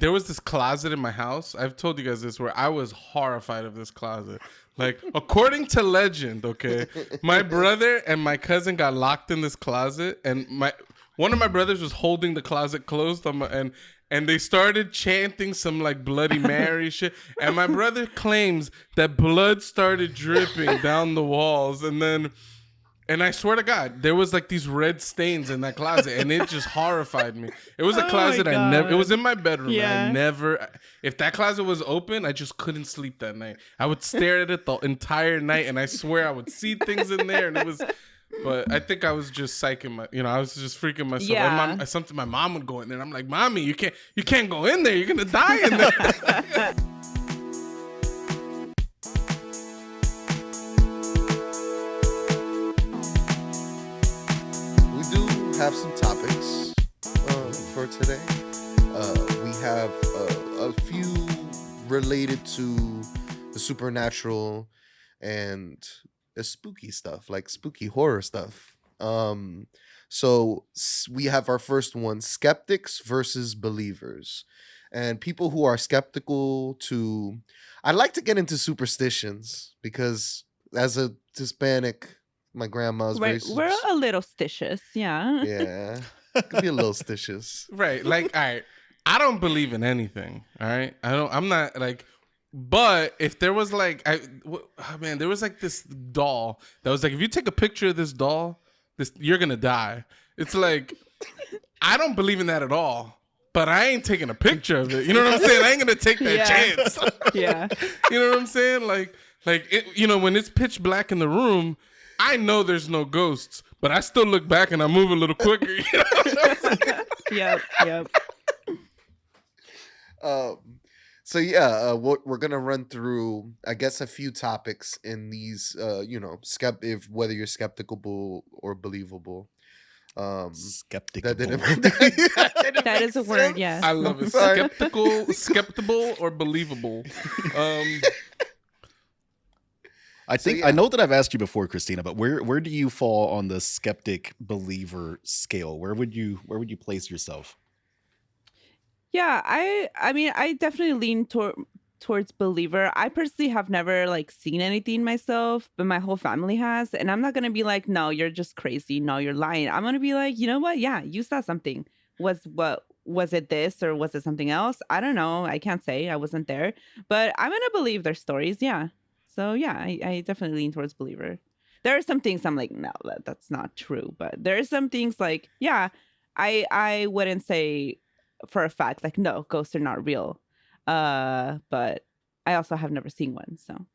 There was this closet in my house. I've told you guys this, where I was horrified of this closet. Like, according to legend, okay, my brother and my cousin got locked in this closet, and one of my brothers was holding the closet closed and they started chanting some like Bloody Mary shit. And my brother claims that blood started dripping down the walls, and I swear to God, there was like these red stains in that closet, and it just horrified me. It was a closet I never. It was in my bedroom. Yeah. And I never. If that closet was open, I just couldn't sleep that night. I would stare at it the entire night, and I swear I would see things in there, and it was. But I think I was just psyching I was just freaking myself. Yeah. Something my mom would go in there, and I'm like, "Mommy, you can't go in there. You're gonna die in there." Have some topics for today. We have a few related to the supernatural and the spooky stuff, like spooky horror stuff. So we have our first one: skeptics versus believers, and people who are skeptical to. I'd like to get into superstitions because as a Hispanic, my grandma's very... We're a little stitious, yeah. Yeah, could be a little stitious. Right. Like, all right, I don't believe in anything. All right. I'm not like, but if there was like, there was like this doll that was like, if you take a picture of this doll, you're going to die. It's like, I don't believe in that at all, but I ain't taking a picture of it. You know what I'm saying? I ain't going to take that chance. Yeah. You know what I'm saying? Like when it's pitch black in the room, I know there's no ghosts, but I still look back and I move a little quicker. You know what I'm saying? Yep. So yeah, we're gonna run through, I guess, a few topics in these, whether you're skeptical or believable. Skeptical. That is a word. Yes, I love it. Skeptical or believable. I know that I've asked you before, Christina, but where do you fall on the skeptic believer scale? Where would you place yourself? Yeah, I mean, I definitely lean towards believer. I personally have never like seen anything myself, but my whole family has, and I'm not gonna be like, no, you're just crazy, no, you're lying. I'm gonna be like, you know what? Yeah, you saw something. Was it this or was it something else? I don't know. I can't say. I wasn't there, but I'm gonna believe their stories. Yeah. So yeah, I definitely lean towards believer. There are some things I'm like, no, that's not true. But there are some things like, yeah, I wouldn't say for a fact like, no, ghosts are not real. But I also have never seen one. So.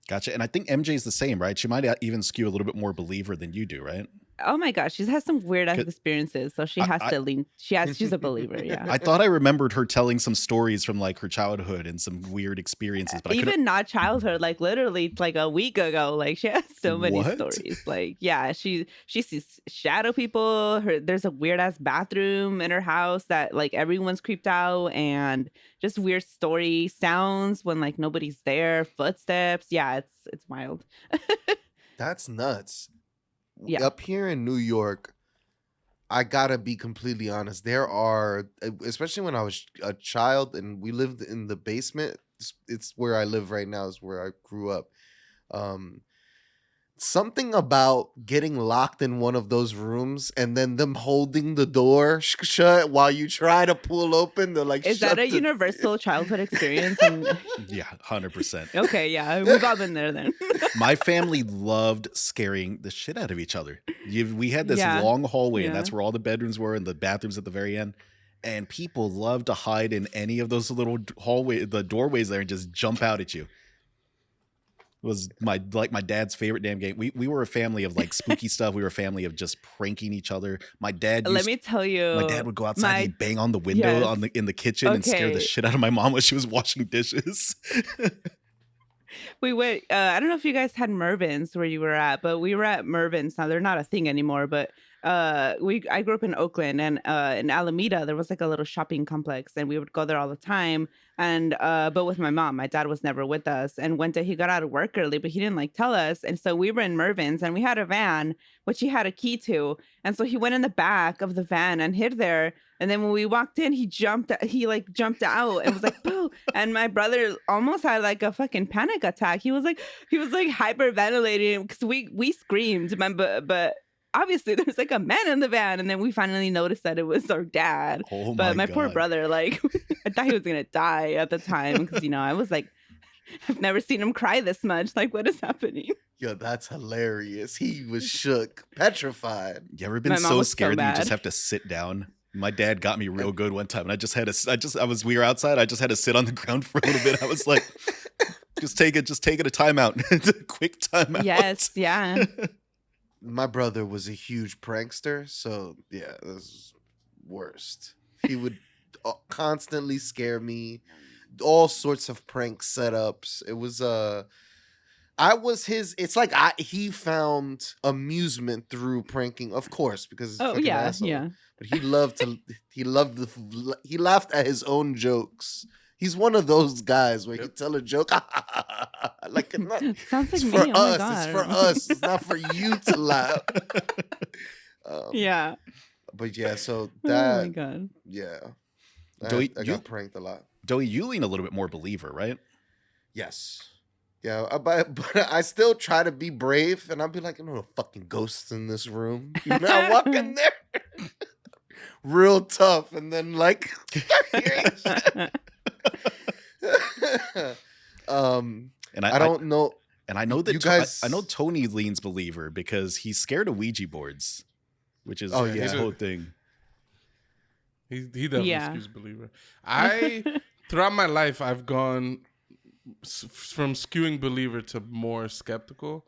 Gotcha. And I think MJ's the same, right? She might even skew a little bit more believer than you do, right? Oh my gosh, she's had some weird ass experiences, so she has to lean. She's a believer, yeah. I thought I remembered her telling some stories from like her childhood and some weird experiences, but even not childhood, like literally like a week ago. Like she has so many stories. Like yeah, she sees shadow people. There's a weird ass bathroom in her house that like everyone's creeped out, and just weird story sounds when like nobody's there, footsteps. Yeah, it's wild. That's nuts. Yeah. Up here in New York, I gotta be completely honest. There are, especially when I was a child and we lived in the basement. It's where I live right now. Is where I grew up. Something about getting locked in one of those rooms and then them holding the door shut while you try to pull open. They're like, is that a universal childhood experience? Yeah, 100%. Okay, yeah, we've all been there then. My family loved scaring the shit out of each other. We had this long hallway, and that's where all the bedrooms were, and the bathrooms at the very end. And people loved to hide in any of those little the doorways there, and just jump out at you. Was my dad's favorite damn game. We were a family of like spooky stuff. We were a family of just pranking each other. My dad let me tell you, my dad would go outside and he'd bang on the window in the kitchen and scare the shit out of my mom when she was washing dishes. We went I don't know if you guys had Mervyn's where you were at, but we were at Mervyn's. Now they're not a thing anymore, but I grew up in Oakland, and in Alameda there was like a little shopping complex, and we would go there all the time. And but with my mom, my dad was never with us. And one day he got out of work early, but he didn't like tell us. And so we were in Mervin's, and we had a van which he had a key to. And so he went in the back of the van and hid there. And then when we walked in, he jumped out and was like, boo. And my brother almost had like a fucking panic attack. He was like hyperventilating because we screamed, but obviously there's like a man in the van. And then we finally noticed that it was our dad. Oh but my God. poor brother, like, I thought he was going to die at the time because, I was like, I've never seen him cry this much. Like, what is happening? Yo, that's hilarious. He was shook, petrified. You ever been My mom so was so scared that you just mad. have to sit down? My dad got me real good one time, and we were outside. I just had to sit on the ground for a little bit. I was like, just take it a timeout, a quick timeout. Yes, yeah. My brother was a huge prankster, so yeah, this is worst. He would constantly scare me, all sorts of prank setups. It was I was his. It's like he found amusement through pranking, of course, because he's a Oh fucking yeah, asshole. yeah. But he laughed at his own jokes. He's one of those guys where he tell a joke, like not, Sounds like it's me. for Oh my us. God. It's for us. It's not for you to laugh. Yeah. But yeah, so Oh my that God. yeah, Joey, I got pranked a lot. Joey, you lean a little bit more believer, right? Yes. Yeah, but I still try to be brave, and I'll be like, no fucking ghosts in this room. I walk in there, real tough, and then like, And I don't know. And I know that You guys- I know Tony leans believer because he's scared of Ouija boards, which is Oh, his yeah. whole thing. He definitely Yeah. skews believer. Throughout my life, I've gone from skewing believer to more skeptical.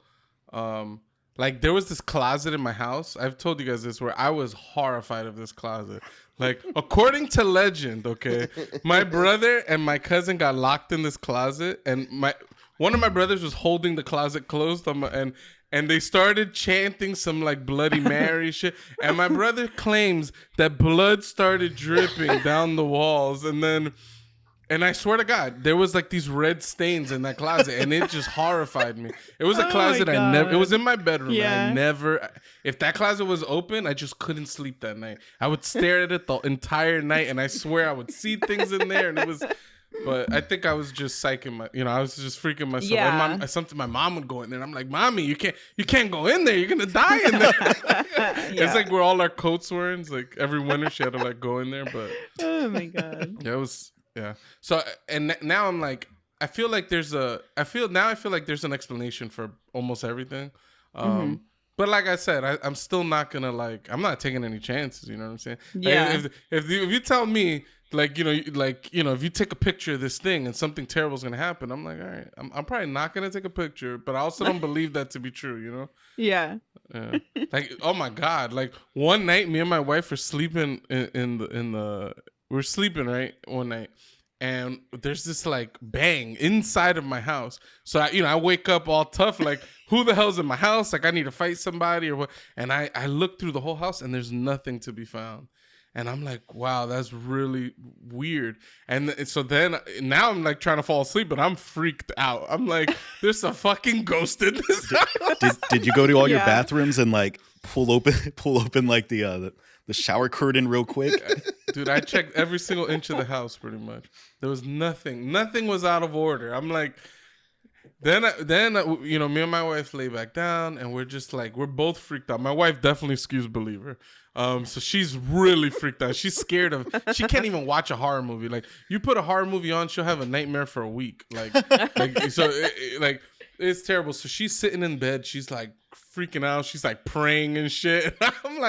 Like there was this closet in my house. I've told you guys this where I was horrified of this closet. Like according to legend, okay, my brother and my cousin got locked in this closet, and one of my brothers was holding the closet closed and they started chanting some like Bloody Mary shit. And my brother claims that blood started dripping down the walls, and I swear to God, there was like these red stains in that closet, and it just horrified me. It was a Oh closet my it was God. in my bedroom. Yeah. If that closet was open, I just couldn't sleep that night. I would stare at it the entire night, and I swear I would see things in there, and it was. But I think I was just psyching I was just freaking myself. Yeah. And my mom would go in there, and I'm like, Mommy, you can't go in there. You're gonna die in there. Yeah. It's like where all our coats were. It's like every winter she had to like go in there, but. Oh my God. Yeah, it was So now I'm like I feel like there's an explanation for almost everything. But like I said, I'm still not gonna I'm not taking any chances. You know what I'm saying? Like, Yeah. if you tell me if you take a picture of this thing and something terrible is gonna happen, I'm like, all right, I'm probably not gonna take a picture, but I also don't believe that to be true. You know? Yeah. Yeah. Like, oh my God! Like one night, me and my wife were sleeping we're sleeping right one night, and there's this like bang inside of my house. So I wake up all tough, like who the hell's in my house? Like I need to fight somebody or what? And I look through the whole house, and there's nothing to be found. And I'm like, wow, that's really weird. And so then now I'm like trying to fall asleep, but I'm freaked out. I'm like, there's a fucking ghost in this house. Did you go to all your Yeah. bathrooms and like pull open like the shower curtain real quick? Dude, I checked every single inch of the house pretty much. There was nothing. Nothing was out of order. I'm like, then me and my wife lay back down, and we're just like, we're both freaked out. My wife definitely skews believer. So she's really freaked out. She's scared she can't even watch a horror movie. Like you put a horror movie on, she'll have a nightmare for a week. It's terrible. So she's sitting in bed. She's like freaking out. She's like praying and shit. I'm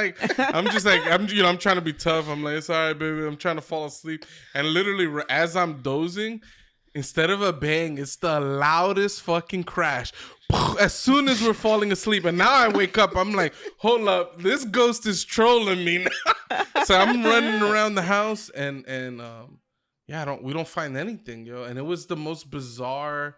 trying to be tough. I'm like, it's all right, baby. I'm trying to fall asleep. And literally as I'm dozing, instead of a bang, it's the loudest fucking crash. As soon as we're falling asleep, and now I wake up, I'm like, hold up, this ghost is trolling me now. So I'm running around the house, and we don't find anything, yo. And it was the most bizarre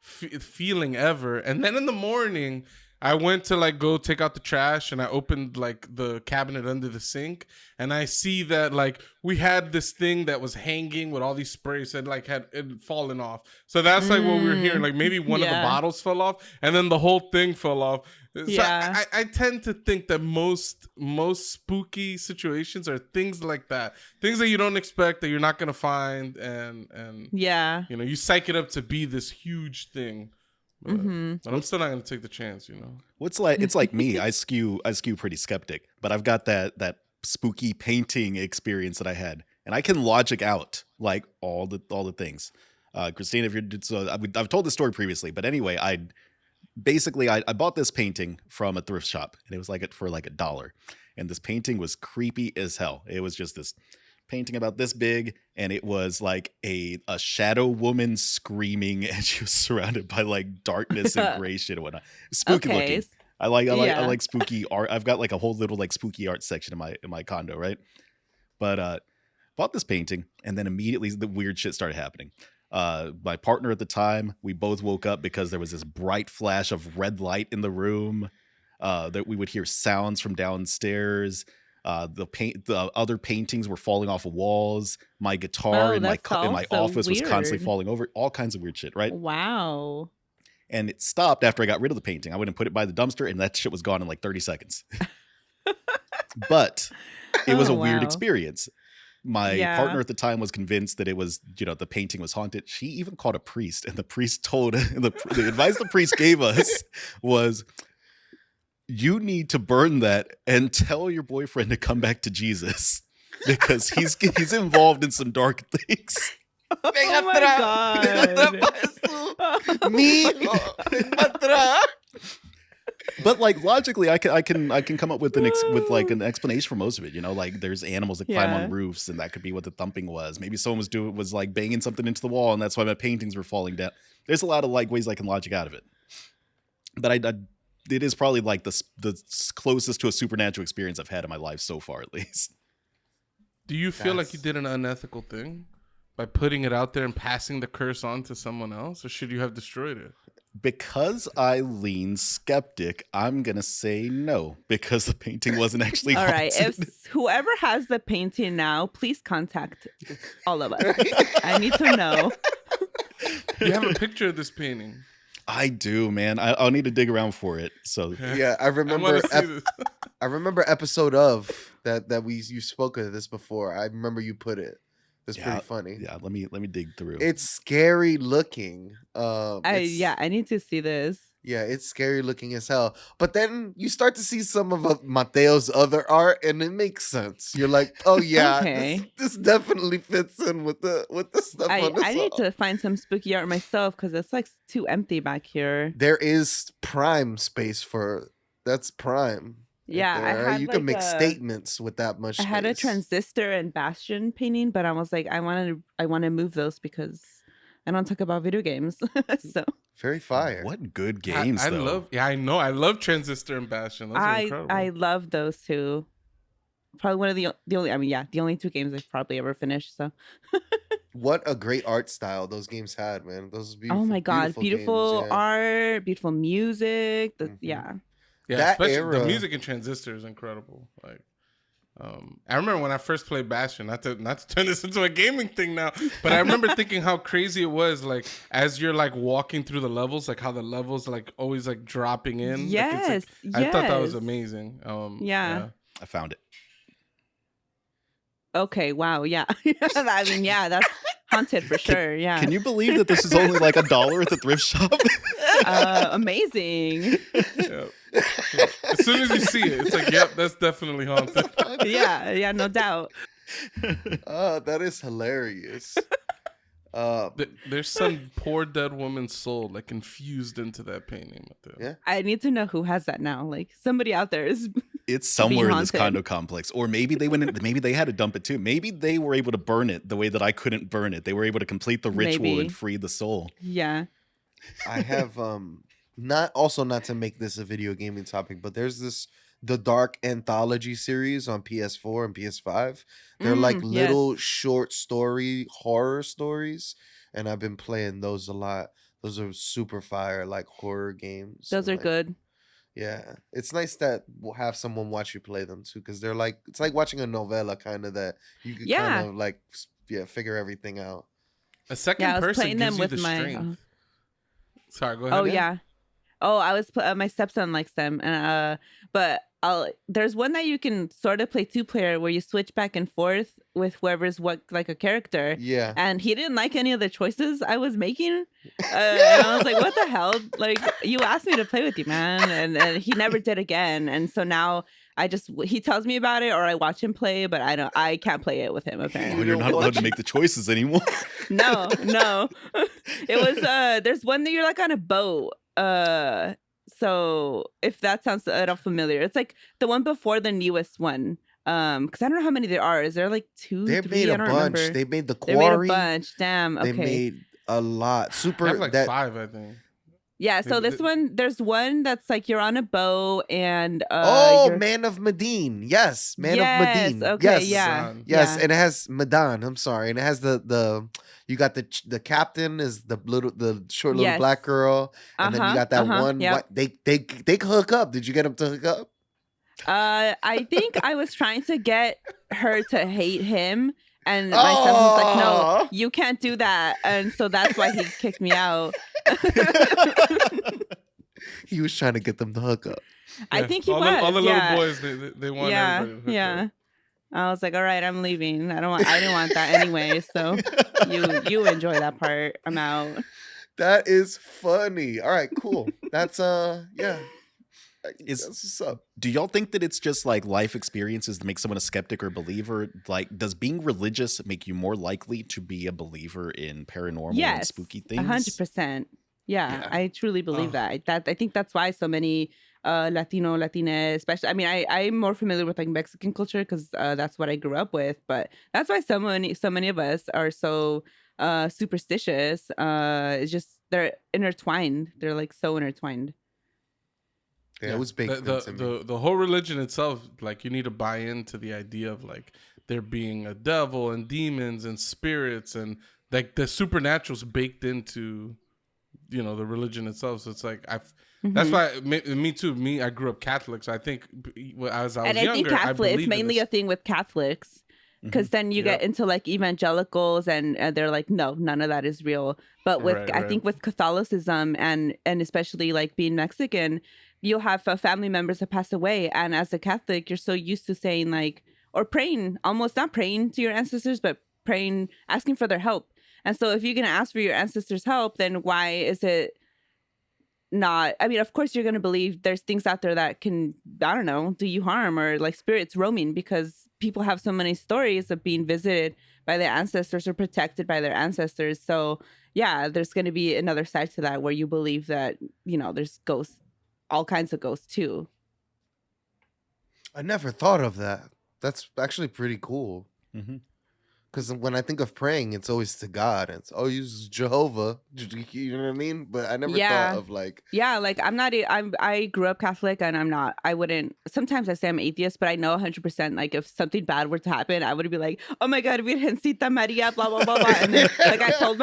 feeling ever. And then in the morning, I went to like go take out the trash, and I opened like the cabinet under the sink, and I see that like we had this thing that was hanging with all these sprays and like had it fallen off. So that's like what we were hearing. Like maybe one of the bottles fell off, and then the whole thing fell off. So Yeah. I tend to think that most spooky situations are things like that, things that you don't expect, that you're not gonna find, and Yeah. you know, you psych it up to be this huge thing. But, Mm-hmm. but I'm still not gonna take the chance, you know. It's like me. I skew pretty skeptic, but I've got that spooky painting experience that I had, and I can logic out like all the things. Christina, if you're so I've told this story previously, but anyway, I bought this painting from a thrift shop, and it was like for like $1, and this painting was creepy as hell. It was just this painting about this big, and it was like a shadow woman screaming, and she was surrounded by like darkness and gray shit and whatnot. Spooky looking. I like spooky art. I've got like a whole little like spooky art section in my condo, right? But bought this painting, and then immediately the weird shit started happening. My partner at the time, we both woke up because there was this bright flash of red light in the room. That we would hear sounds from downstairs. The other paintings were falling off of walls. My guitar in my office was constantly falling over. All kinds of weird shit, right? Wow. And it stopped after I got rid of the painting. I went and put it by the dumpster, and that shit was gone in like 30 seconds. But it was a weird experience. My partner at the time was convinced that it was, you know, the painting was haunted. She even called a priest, and the priest told the advice the priest gave us was, you need to burn that and tell your boyfriend to come back to Jesus, because he's involved in some dark things. Oh my God. Me. But like logically, I can come up with with like an explanation for most of it. You know, like there's animals that climb on roofs, and that could be what the thumping was. Maybe someone was like banging something into the wall, and that's why my paintings were falling down. There's a lot of like ways I can logic out of it. But it is probably like the closest to a supernatural experience I've had in my life so far, at least. Do you feel like you did an unethical thing by putting it out there and passing the curse on to someone else, or should you have destroyed it? Because I lean skeptic, I'm gonna say no, because the painting wasn't actually all right. haunted. If whoever has the painting now, please contact all of us. I need to know. You have a picture of this painting? I do, man. I'll need to dig around for it. So yeah, I remember. I remember episode of that you spoke of this before. I remember you put it. It's pretty funny. Yeah, let me dig through. It's scary looking. I need to see this. Yeah, it's scary looking as hell. But then you start to see some of Mateo's other art, and it makes sense. You're like, oh yeah, Okay. this definitely fits in with the stuff on the I need to find some spooky art myself, because it's like too empty back here. There is prime space for that's prime. Yeah, you can make statements with that much space. I had a transistor and bastion painting, but I was like, I want to move those because I don't talk about video games. So very fire. What good games though. I know. I love Transistor and Bastion. Those are incredible. I love those two. Probably one of the only two games I've probably ever finished. So what a great art style those games had, man. Those beautiful. Oh my God, beautiful games, art, beautiful music. Yeah. Yeah, that especially era. The music in Transistor is incredible. Like, I remember when I first played Bastion. Not to turn this into a gaming thing now, but I remember thinking how crazy it was. Like as you're like walking through the levels, like how the levels like always like dropping in. Yes, I thought that was amazing. Yeah. I found it. Okay. Wow. Yeah. I mean, yeah, that's haunted for sure. Yeah. Can you believe that this is only like $1 at the thrift shop? Amazing. Yeah. As soon as you see it, it's like, yep, that's definitely haunted. Yeah, no doubt. That is hilarious. There's some poor dead woman's soul like infused into that painting. Yeah, I need to know who has that now. Like somebody out there is. It's somewhere in this condo complex, or maybe they went in, maybe they had to dump it too. Maybe they were able to burn it the way that I couldn't burn it. They were able to complete the ritual and free the soul. Yeah. I have not to make this a video gaming topic, but there's the Dark Anthology series on PS4 and PS5. They're like little short story horror stories, and I've been playing those a lot. Those are super fire, like horror games. Those are like, good. Yeah, it's nice that we'll have someone watch you play them too, because they're like it's like watching a novella, kind of that you could kind Yeah. of like figure everything out. A Yeah, second I was person playing gives them you with the my. strength. Sorry, go Oh ahead. yeah. Oh, I was my stepson likes them, and but there's one that you can sort of play 2-player where you switch back and forth with whoever's what like a character, Yeah. and he didn't like any of the choices I was making, and I was like, what the hell? Like, you asked me to play with you, man, and he never did again, and so now he tells me about it or I watch him play, but I can't play it with him Oh, apparently. you're not allowed to make the choices anymore. No. It was there's one that you're like on a boat. So if that sounds at all familiar, it's like the one before the newest one. Because I don't know how many there are. Is there like 2, They 3? made a I don't bunch. remember. They made the They made a quarry. bunch. Damn. Okay. They made a lot. I Super have like that 5, I think. Yeah. So this one, there's one that's like you're on a boat and oh, Man of Medine. Yes, Man of yes. Medine. Okay. Yes. Yeah. Yes, Yeah. and it has Medan. I'm sorry, and it has the you got the captain is the short little Yes. black girl, and then you got that one. Yep. They could hook up. Did you get them to hook up? I think I was trying to get her to hate him, and my son was like, "No, you can't do that," and so that's why he kicked me out. He was trying to get them to hook up. I think he all was. all the yeah. little boys, they want everybody to hook yeah. up. I was like, all right, I'm leaving. I didn't want that anyway. So you enjoy that part. I'm out. That is funny. All right, cool. That's yeah. That's what's up. Do y'all think that it's just like life experiences that make someone a skeptic or believer? Like, does being religious make you more likely to be a believer in paranormal and spooky things? 100%. Yeah, I truly believe that. I think that's why so many Latino, Latina, especially. I mean, I'm more familiar with like Mexican culture because that's what I grew up with. But that's why so many of us are so superstitious. It's just they're intertwined. They're like so intertwined. Yeah, it was baked into me. The whole religion itself, like you need to buy into the idea of like there being a devil and demons and spirits and like the supernatural's baked into, you know, the religion itself. So it's like that's why me too. I grew up Catholic, so I think as I was younger, think Catholic, it's mainly a thing with Catholics. Because then you get into like evangelicals and they're like, no, none of that is real. But with I think with Catholicism and especially like being Mexican, you'll have family members that pass away. And as a Catholic, you're so used to saying like, or praying, almost not praying to your ancestors, but praying, asking for their help. And so if you're going to ask for your ancestors' help, then why is it not? I mean, of course, you're going to believe there's things out there that can, I don't know, do you harm or like spirits roaming because people have so many stories of being visited by their ancestors or protected by their ancestors. So yeah, there's going to be another side to that where you believe that, you know, there's ghosts, all kinds of ghosts too. I never thought of that. That's actually pretty cool. Because when I think of praying, it's always to God. And it's always Jehovah. You know what I mean? But I never thought of like... Yeah, like I grew up Catholic and I wouldn't... Sometimes I say I'm atheist, but I know 100% like if something bad were to happen, I would be like, oh my God, Virgencita Maria, blah, blah, blah, blah. And then like I told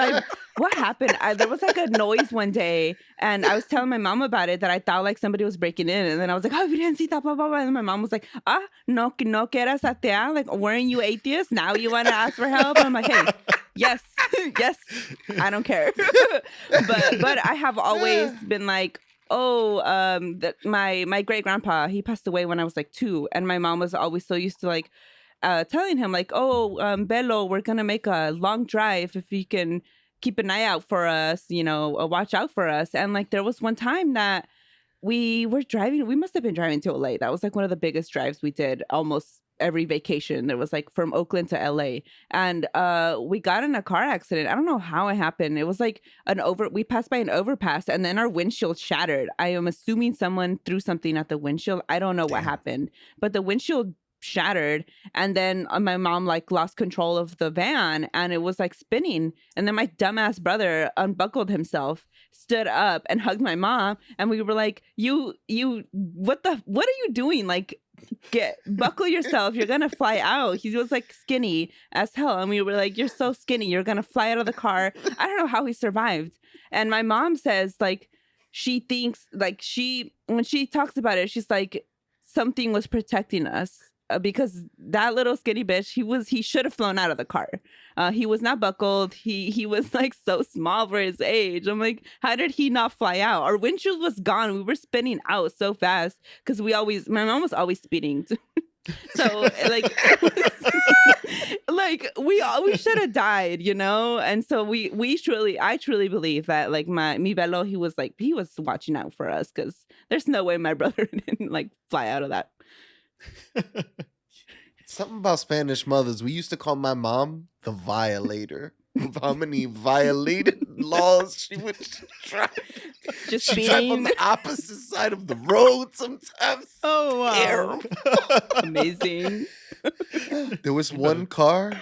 what happened? There was like a noise one day and I was telling my mom about it that I thought like somebody was breaking in. And then I was like, oh, Virgencita, blah, blah, blah. And my mom was like, no que eras atea. Like, weren't you atheist? Now you want to ask for help? And I'm like, hey, yes, I don't care. but I have always been like, my great grandpa, he passed away when I was like 2. And my mom was always so used to like telling him like, Bello, we're going to make a long drive if you can keep an eye out for us, you know, watch out for us. And like there was one time that we were driving, we must have been driving to LA. That was like one of the biggest drives we did almost every vacation. There was like from Oakland to LA. And we got in a car accident. I don't know how it happened. It was like we passed by an overpass and then our windshield shattered. I am assuming someone threw something at the windshield. I don't know what happened, but the windshield shattered and then my mom like lost control of the van and it was like spinning and then my dumbass brother unbuckled himself, stood up and hugged my mom and we were like, you what are you doing? Like, buckle yourself, you're gonna fly out. He was like skinny as hell and we were like, you're so skinny, you're gonna fly out of the car. I don't know how he survived. And my mom says like, she thinks like when she talks about it, she's like something was protecting us. Because that little skinny bitch, he should have flown out of the car. He was not buckled. He was like so small for his age. I'm like, how did he not fly out? Our windshield was gone. We were spinning out so fast because my mom was always speeding. So like, like we should have died, you know. And so I truly believe that like mi Bello, he was watching out for us because there's no way my brother didn't like fly out of that. Something about Spanish mothers. We used to call my mom the violator. Of how many violated laws she would try. Just She'd drive on the opposite side of the road sometimes. Oh wow. Terrible. Amazing. There was a car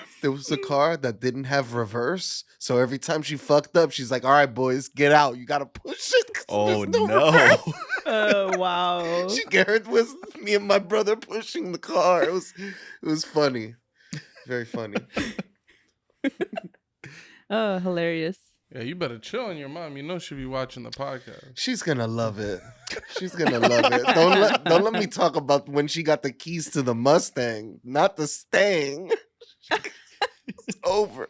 that didn't have reverse. So every time she fucked up, she's like, all right, boys, get out. You got to push it. Oh, no. no. Oh, wow. Garrett was me and my brother pushing the car. It was funny. Very funny. Oh, hilarious. Yeah, you better chill on your mom. You know she'll be watching the podcast. She's gonna love it. She's gonna love it. Don't let me talk about when she got the keys to the Mustang, not the Stang. It's over.